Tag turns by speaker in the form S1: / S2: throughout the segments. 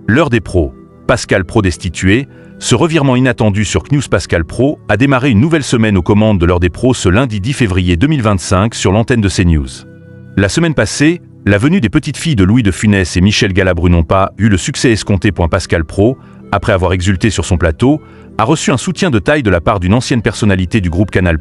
S1: L'heure des pros. Pascal Praud destitué. Ce revirement inattendu sur CNews. Pascal Praud a démarré une nouvelle semaine aux commandes de l'heure des pros ce lundi 10 février 2025 sur l'antenne de CNews. La semaine passée, la venue des petites filles de Louis de Funès et Michel Galabru n'ont pas eu le succès escompté. Pascal Praud, après avoir exulté sur son plateau, a reçu un soutien de taille de la part d'une ancienne personnalité du groupe Canal+.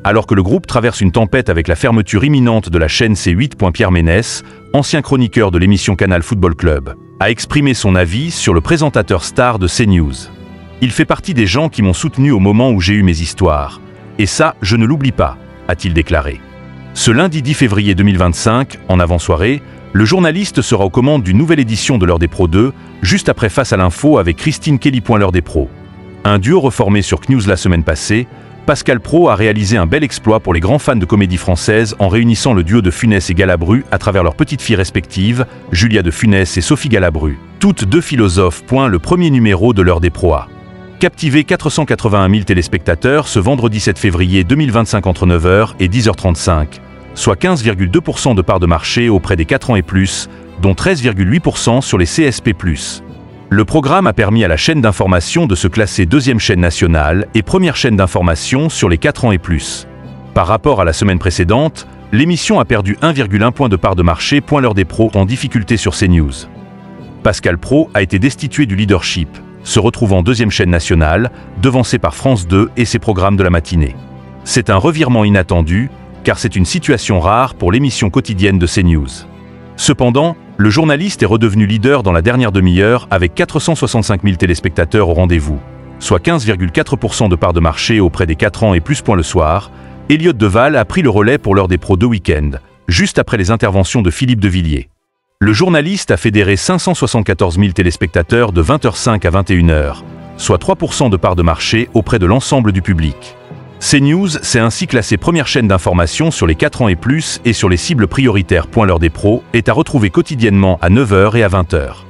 S1: Alors que le groupe traverse une tempête avec la fermeture imminente de la chaîne C8. Pierre Ménès, ancien chroniqueur de l'émission Canal Football Club, a exprimé son avis sur le présentateur star de CNews. « Il fait partie des gens qui m'ont soutenu au moment où j'ai eu mes histoires. Et ça, je ne l'oublie pas », a-t-il déclaré. Ce lundi 10 février 2025, en avant-soirée, le journaliste sera aux commandes d'une nouvelle édition de l'heure des pros 2, juste après Face à l'info avec Christine Kelly. L'heure des pros. Un duo reformé sur CNews la semaine passée, Pascal Praud a réalisé un bel exploit pour les grands fans de comédie française en réunissant le duo de Funès et Galabru à travers leurs petites filles respectives, Julia de Funès et Sophie Galabru, toutes deux philosophes. Le premier numéro de l'heure des pros a captivé 481 000 téléspectateurs ce vendredi 7 février 2025 entre 9h et 10h35, soit 15,2% de part de marché auprès des 4 ans et plus, dont 13,8% sur les CSP+. Le programme a permis à la chaîne d'information de se classer deuxième chaîne nationale et première chaîne d'information sur les 4 ans et plus. Par rapport à la semaine précédente, l'émission a perdu 1,1 point de part de marché. L'heure des pros en difficulté sur CNews. Pascal Praud a été destitué du leadership, se retrouvant deuxième chaîne nationale, devancé par France 2 et ses programmes de la matinée. C'est un revirement inattendu, car c'est une situation rare pour l'émission quotidienne de CNews. Cependant, le journaliste est redevenu leader dans la dernière demi-heure avec 465 000 téléspectateurs au rendez-vous, soit 15,4% de part de marché auprès des 4 ans et plus. Le soir, Elliott Deval a pris le relais pour l'heure des pros 2 week-end, juste après les interventions de Philippe de Villiers. Le journaliste a fédéré 574 000 téléspectateurs de 20h05 à 21h, soit 3% de part de marché auprès de l'ensemble du public. CNews s'est ainsi classé première chaîne d'information sur les 4 ans et plus et sur les cibles prioritaires. L'heure des pros est à retrouver quotidiennement à 9h et à 20h.